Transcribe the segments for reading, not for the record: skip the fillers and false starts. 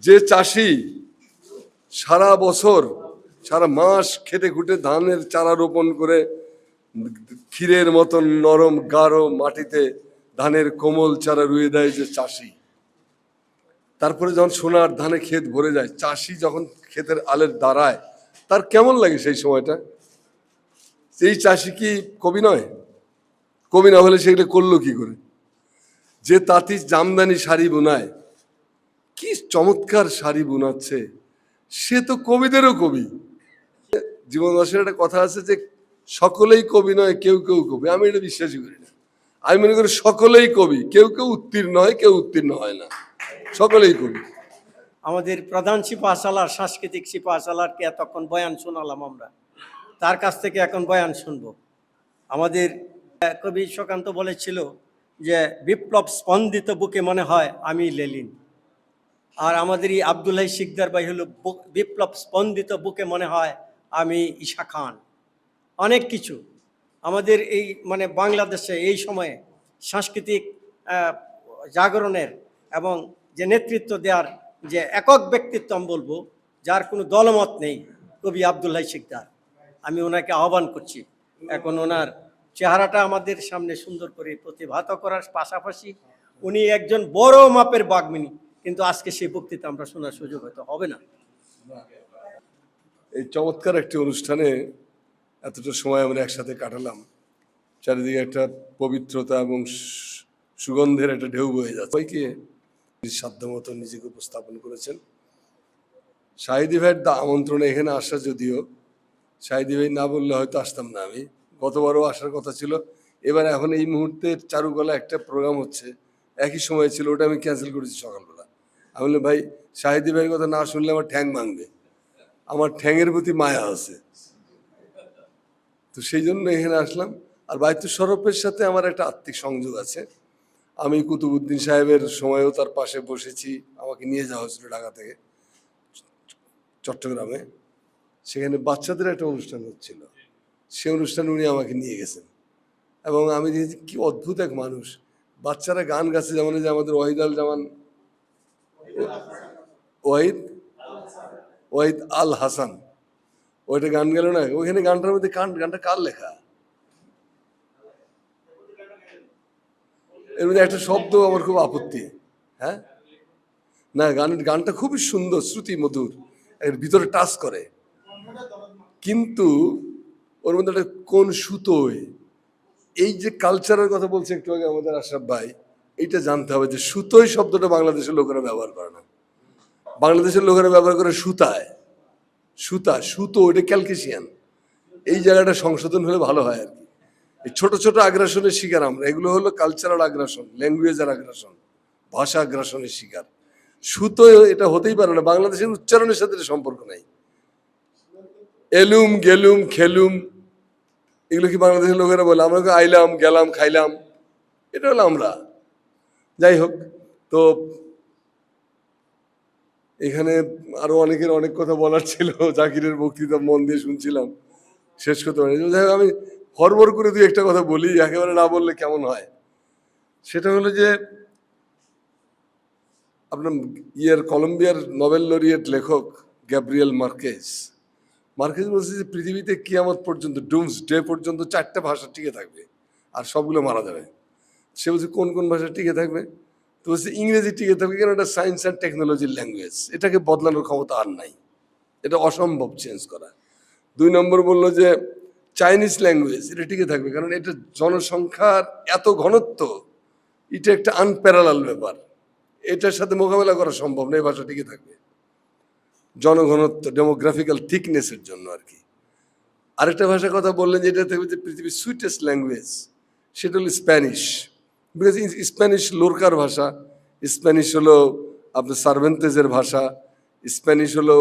যে চাষি সারা বছর সারা মাস খেটে খুঁটে ধানের চারা রোপণ করে ক্ষীরের মতন নরম গাঢ় মাটিতে ধানের কোমল চারা রুয়ে দেয় যে চাষি, তারপরে যখন সোনার ধানে ক্ষেত ভরে যায়, চাষি যখন ক্ষেতের আলের দাঁড়ায় তার কেমন লাগে সেই সময়টা? সেই চাষি কি কবি নয়? কবি না হলে সেগুলো করলো কি করে? যে তাঁতি জামদানি শাড়ি বোনায়, কি চমৎকার শাড়ি বোনাচ্ছে, সে তো কবিদেরও কবি। জীবন দর্শনের একটা কথা আছে যে সকলেই কবি নয়, কেউ কেউ কবি। আমি এটা বিশ্বাসই করি না। আমি মনে করি সকলেই কবি, কেউ কেউ উত্তীর্ণ হয়, কেউ উত্তীর্ণ হয় না, সকলেই কবি। আমাদের প্রধান সিপাহসালার সাংস্কৃতিক সিপাহসালারকে এতক্ষণ বয়ান শোনালাম আমরা, তার কাছ থেকে এখন বয়ান শুনবো। আমাদের কবি সুকান্ত বলেছিল যে বিপ্লব স্পন্দিত বুকে মনে হয় আমি লেলিন, আর আমাদের এই আব্দুল্লাহ শিকদার ভাই হলো বিপ্লব স্পন্দিত বুকে মনে হয় আমি ঈশা খান। অনেক কিছু আমাদের এই বাংলাদেশে এই সময়ে সাংস্কৃতিক জাগরণের এবং যে নেতৃত্ব দেওয়ার যে একক ব্যক্তিত্ব আমি বলবো, যার কোনো দলমত নেই, কবি আব্দুল্লাহ শিকদার। আমি ওনাকে আহ্বান করছি। এখন ওনার চেহারাটা আমাদের সামনে সুন্দর করে প্রতিভাত করার পাশাপাশি উনি একজন বড় মাপের বাগ্মিনী, কিন্তু আজকে সেই বক্তৃতা আমরা শোনার সুযোগ হয়তো হবে না। এই চমৎকার একটি অনুষ্ঠানে এতটা সময় আমরা একসাথে কাটালাম, চারিদিকে একটা পবিত্রতা এবং সুগন্ধের একটা ঢেউ বয়ে যাচ্ছে। সবাইকে সাধ্যমতো নিজেকে উপস্থাপন করেছেন। শাহিদি ভাইয়ের আমন্ত্রণে এখানে আসা, যদিও শাহিদি ভাই না বললে হয়তো আসতাম না। আমি গতবারও আসার কথা ছিল, এবার এখন এই মুহূর্তে চারুকলা একটা প্রোগ্রাম হচ্ছে, একই সময় ছিল, ওটা আমি ক্যান্সেল করেছি সকালবেলা। আমি বললাম ভাই শাহিদি ভাইয়ের কথা না শুনলে আমার ঠ্যাং ভাঙবে, আমার ঠ্যাংয়ের প্রতি মায়া আছে, তো সেই জন্য এখানে আসলাম। আর বায়তুল শরফের সাথে আমার একটা আত্মিক সংযোগ আছে। আমি কুতুবউদ্দিন সাহেবের সময়ও তার পাশে বসেছি, আমাকে নিয়ে যাওয়া হয়েছিল ঢাকা থেকে চট্টগ্রামে, সেখানে বাচ্চাদের একটা অনুষ্ঠান হচ্ছিল, সে অনুষ্ঠানে উনি আমাকে নিয়ে গেছেন এবং আমি দেখেছি কি অদ্ভুত এক মানুষ। বাচ্চারা গান গাচ্ছে, যেমন যে আমাদের ওয়াহিদ আল জামান, ওয়াহিদ আল হাসান, ওইটা গান গেল না, ওইখানে গানটার মধ্যে গানটা কার লেখা? এর মধ্যে একটা শব্দ আমার খুব আপত্তি। হ্যাঁ, না, গানটা খুবই সুন্দর, শ্রুতি মধুর, এর ভিতরে টাচ করে, কিন্তু ওর মধ্যে একটা কোন সুতোয়, এই যে কালচারের কথা বলছে একটু আগে আমাদের আশরাফ ভাই, এইটা জানতে হবে যে সুতোয় শব্দটা বাংলাদেশের লোকেরা ব্যবহার করে না, বাংলাদেশের লোকেরা ব্যবহার করে সুতায়। সুতো ওইটা ক্যালকেশিয়ান। এই জায়গাটা সংশোধন হলে ভালো হয় আর কি। এই ছোট ছোট আগ্রাসনের শিকার আমরা, এগুলো হলো কালচারাল আগ্রাসন, ল্যাঙ্গুয়েজের আগ্রাসন, ভাষা আগ্রাসনের শিকার। সুতো এটা হতেই পারে না, বাংলাদেশের উচ্চারণের সাথে সম্পর্ক নাই। এলুম গেলুম খেলুম, এগুলো কি বাংলাদেশের লোকেরা বলে? আমরা আইলাম গেলাম খাইলাম, এটা হলো আমরা। যাই হোক, তো এখানে আরো অনেকের অনেক কথা বলার ছিল, জাকিরের বক্তৃতা মন দিয়ে শুনছিলাম, শেষ করতে পারি। যাই হোক, আমি হরবর করে দুই একটা কথা বলি, একেবারে না বললে কেমন হয়। সেটা হলো যে আপনার কলম্বিয়ার নোবেল লরিয়েট লেখক গ্যাব্রিয়েল মার্কেজ বলছে যে পৃথিবীতে কিয়ামত পর্যন্ত, ডুমস ডে পর্যন্ত 4টা ভাষা টিকে থাকবে আর সবগুলো মারা যাবে। সে বলছে কোন কোন ভাষা টিকে থাকবে? তো বলছে ইংরেজি টিকে থাকবে, কেন এটা সায়েন্স অ্যান্ড টেকনোলজির ল্যাঙ্গুয়েজ, এটাকে বদলানোর ক্ষমতা আর নাই, এটা অসম্ভব চেঞ্জ করা। 2 নম্বর বললো যে চাইনিজ ল্যাঙ্গুয়েজ, এটা টিকে থাকবে, কারণ এটা জনসংখ্যার এত ঘনত্ব, এটা একটা আনপ্যারালাল ব্যাপার, এটার সাথে মোকাবেলা করা সম্ভব না, এই ভাষা টিকে থাকবে জনঘনত্ব, ডেমোগ্রাফিক্যাল থিকনেসের জন্য আর কি। আরেকটা ভাষার কথা বললেন যেটা থাকবে যে পৃথিবীর সুইটেস্ট ল্যাঙ্গুয়েজ, সেটা হলো স্প্যানিশ। বিকজ স্প্যানিশ লোরকার ভাষা, স্প্যানিশ হলো আপনার সার্ভেন্তেজের ভাষা, স্প্যানিশ হলো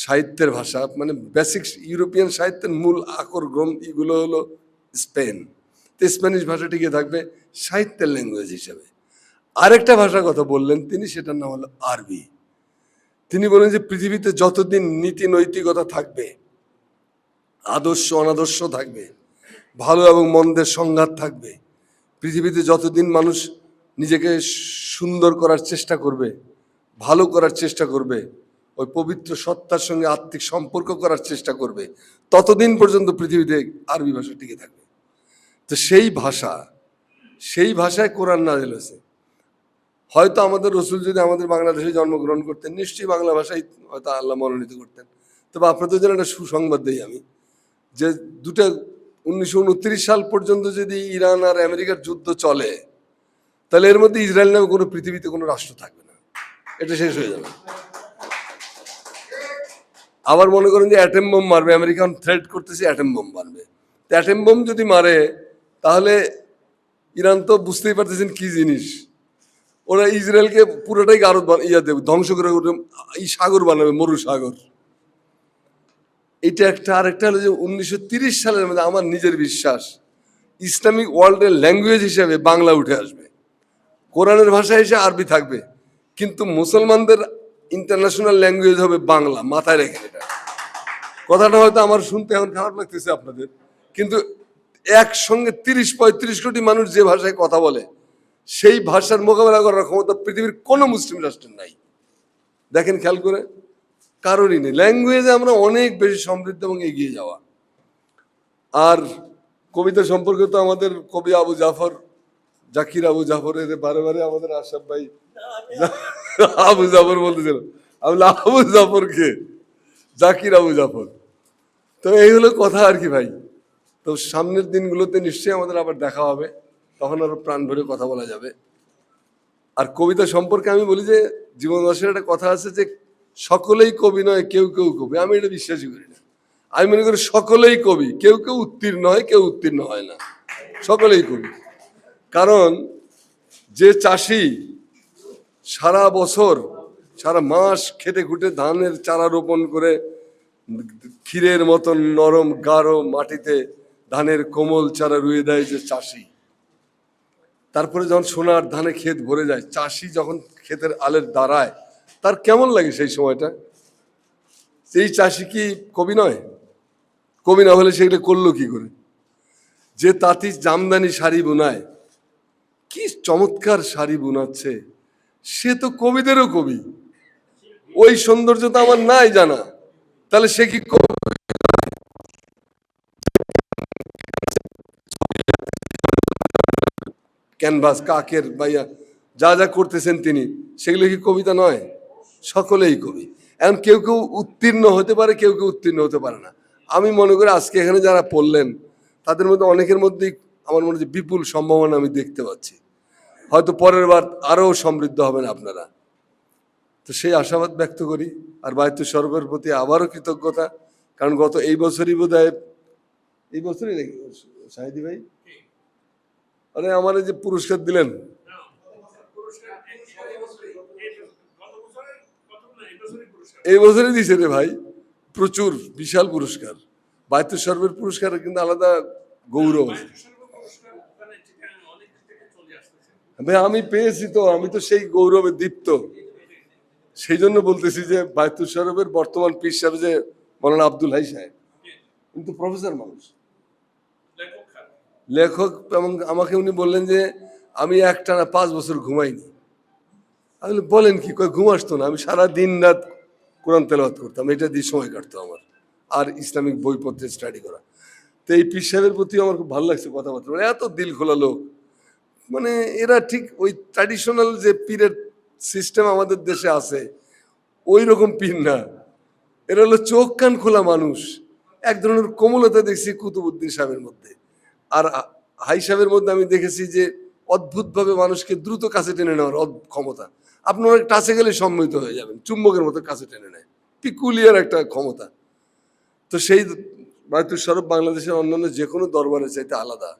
সাহিত্যের ভাষা, মানে বেসিক ইউরোপিয়ান সাহিত্যের মূল আকর গ্রন্থ এগুলো হলো স্পেন। তো স্প্যানিশ ভাষা টিকে থাকবে সাহিত্যের ল্যাঙ্গুয়েজ হিসেবে। আরেকটা ভাষার কথা বললেন তিনি, সেটার নাম হলো আরবি। তিনি বলেন যে পৃথিবীতে যতদিন নীতি নৈতিকতা থাকবে, আদর্শ অনাদর্শ থাকবে, ভালো এবং মন্দের সংঘাত থাকবে, পৃথিবীতে যতদিন মানুষ নিজেকে সুন্দর করার চেষ্টা করবে, ভালো করার চেষ্টা করবে, ওই পবিত্র সত্তার সঙ্গে আত্মিক সম্পর্ক করার চেষ্টা করবে, ততদিন পর্যন্ত পৃথিবীতে আরবি ভাষা টিকে থাকবে। তো সেই ভাষায় কোরআন নাযিল হয়েছে। হয়তো আমাদের রসুল যদি আমাদের বাংলাদেশে জন্মগ্রহণ করতেন, নিশ্চয়ই বাংলা ভাষাই হয়তো আল্লাহ মনোনীত করতেন। তবে আপনাদের জন্য একটা সুসংবাদ দিই আমি, যে 1929 সাল পর্যন্ত যদি ইরান আর আমেরিকার যুদ্ধ চলে, তাহলে এর মধ্যে ইসরায়েল নামে কোনো পৃথিবীতে কোনো রাষ্ট্র থাকবে না, এটা শেষ হয়ে যাবে। আবার মনে করেন যে অ্যাটম বোম মারবে, আমেরিকান থ্রেট করতেছে অ্যাটম বোম মারবে। তো অ্যাটম বোম যদি মারে, তাহলে ইরান তো বুঝতেই পারতেছেন কি জিনিস, ওরা ইসরায়েলকে পুরোটাই গারদ দেবে, ধ্বংস করে এই সাগর বানাবে, মরু সাগর। এটা একটা। আরেকটা হলো যে 1930 সালের মধ্যে আমার নিজের বিশ্বাস, ইসলামিক ওয়ার্ল্ডের ল্যাঙ্গুয়েজ হিসেবে বাংলা উঠে আসবে, কোরআনের ভাষা হিসেবে আরবি থাকবে, কিন্তু মুসলমানদের ইন্টারন্যাশনাল ল্যাঙ্গুয়েজ হবে বাংলা। মাথায় রেখে এটা, কথাটা হয়তো আমার শুনতে এখন খারাপ লাগতেছে আপনাদের, কিন্তু একসঙ্গে 30-35 কোটি মানুষ যে ভাষায় কথা বলে, সেই ভাষার মোকাবেলা করার ক্ষমতা পৃথিবীর কোনো মুসলিম রাষ্ট্রের নাই। দেখেন খেয়াল করে, কারোরই নেই। ল্যাঙ্গুয়েজে আমরা অনেক বেশি সমৃদ্ধ এবং এগিয়ে যাওয়া। আর কবিতা সম্পর্কে তো আমাদের কবি আবু জাফর, জাকির আবু জাফর, এদের বারে বারে আমাদের আশরাফ ভাই আবু জাফর বলতেছিল, আমি আবু জাফরকে জাকির আবু জাফর। তো এই হলো কথা আর কি ভাই। তো সামনের দিনগুলোতে নিশ্চয়ই আমাদের আবার দেখা হবে, তখন আরো প্রাণ ভরে কথা বলা যাবে। আর কবিতা সম্পর্কে আমি বলি যে, জীবন দর্শনের একটা কথা আছে যে, সকলেই কবি নয়, কেউ কেউ কবি। আমি এটা বিশ্বাসই করি না। আমি মনে করি সকলেই কবি, কেউ কেউ উত্তীর্ণ হয়, কেউ উত্তীর্ণ হয় না, সকলেই কবি। কারণ যে চাষি সারা বছর, সারা মাস খেটে খুঁটে ধানের চারা রোপণ করে, ক্ষীরের মতন নরম গাঢ় মাটিতে ধানের কোমল চারা রুয়ে দেয় যে চাষি, তারপরে যখন সোনার ধানে ক্ষেত ভরে যায়, চাষি যখন ক্ষেতের আলের দাঁড়ায়, তার কেমন লাগে সেই সময়টা? সেই চাষি কি কবি নয়? কবি না হলে সেগুলো করলো কি করে? যে তাঁতি জামদানি শাড়ি বোনায়, কি চমৎকার শাড়ি বোনাচ্ছে, সে তো কবিদেরও কবি। ওই সৌন্দর্য তো আমার নাই জানা, তাহলে সে কি ক্যানভাস কাকের বাইয়া যা যা করতেছেন তিনি, সেগুলো কি কবিতা নয়? সকলেই কবি। এখন কেউ কেউ উত্তীর্ণ হতে পারে, কেউ কেউ উত্তীর্ণ হতে পারে না। আমি মনে করি আজকে এখানে যারা পড়লেন, তাদের মধ্যে অনেকের মধ্যেই আমার মনে হচ্ছে বিপুল সম্ভাবনা আমি দেখতে পাচ্ছি। হয়তো পরের বার আরও সমৃদ্ধ হবেন আপনারা। তো সেই আশাবাদ ব্যক্ত করি। আর বায়তু সর্বের প্রতি আবারও কৃতজ্ঞতা, কারণ গত এই বছরই বোধহয়, এই বছরই নাকি শাহিদি ভাই, আরে আমার যে পুরস্কার দিলেন, এই বছরই দিছে রে ভাই, প্রচুর বিশাল পুরস্কার। বায়তু সর্বের পুরস্কার কিন্তু আলাদা গৌরব। ভাই আমি পেয়েছি, তো আমি তো সেই গৌরবে দীপ্ত। সেই জন্য বলতেছি যে বায়তু সরবের বর্তমান পীর সাহেব যে মৌলানা আব্দুল হাই সাহেব, কিন্তু প্রফেসর মানুষ, লেখক। এবং আমাকে উনি বললেন যে আমি একটানা 5 বছর ঘুমাইনি। আমি বলেন কি, কয় ঘুম আসতো না, আমি সারা দিন রাত কোরআন তেলাওয়াত করতাম, এটা দিয়ে সময় কাটতো আমার, আর ইসলামিক বইপত্রে স্টাডি করা। তো এই পীর সাহেবের প্রতি আমার খুব ভালো লাগছে কথাবার্তা, মানে এত দিল খোলা লোক। মানে এরা ঠিক ওই ট্র্যাডিশনাল যে পীরের সিস্টেম আমাদের দেশে আছে, ওই রকম পীর না। এরা হলো চোখ কান খোলা মানুষ। এক ধরনের কোমলতা দেখছি কুতুবউদ্দিন সাহেবের মধ্যে, আর হাই সাহেবের মধ্যে আমি দেখেছি যে অদ্ভুতভাবে মানুষকে দ্রুত কাছে টেনে নেওয়ার ক্ষমতা। আপনি অনেক কাছে গেলে সম্মিলিত হয়ে যাবেন, চুম্বকের মতো কাছে টেনে নেয়, পিকুলিয়ার একটা ক্ষমতা। তো সেই বায়তুল সরব বাংলাদেশের অন্যান্য যে কোনো দরবারের চাইতে আলাদা।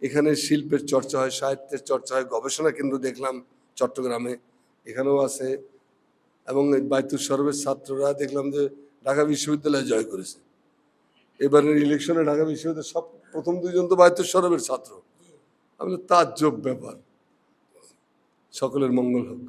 এখানে শিল্পের চর্চা হয়, সাহিত্যের চর্চা হয়, গবেষণা কেন্দ্র দেখলাম চট্টগ্রামে, এখানেও আছে। এবং এই বায়তুল সরবের ছাত্ররা দেখলাম যে ঢাকা বিশ্ববিদ্যালয়ে জয় করেছে। এবারের ইলেকশনে ঢাকা বিশ্ববিদ্যালয়ের সব প্রথম 2 জন তো বায়তুল সরবের ছাত্র। আমি তাজ্জব ব্যাপার। সকলের মঙ্গল হোক।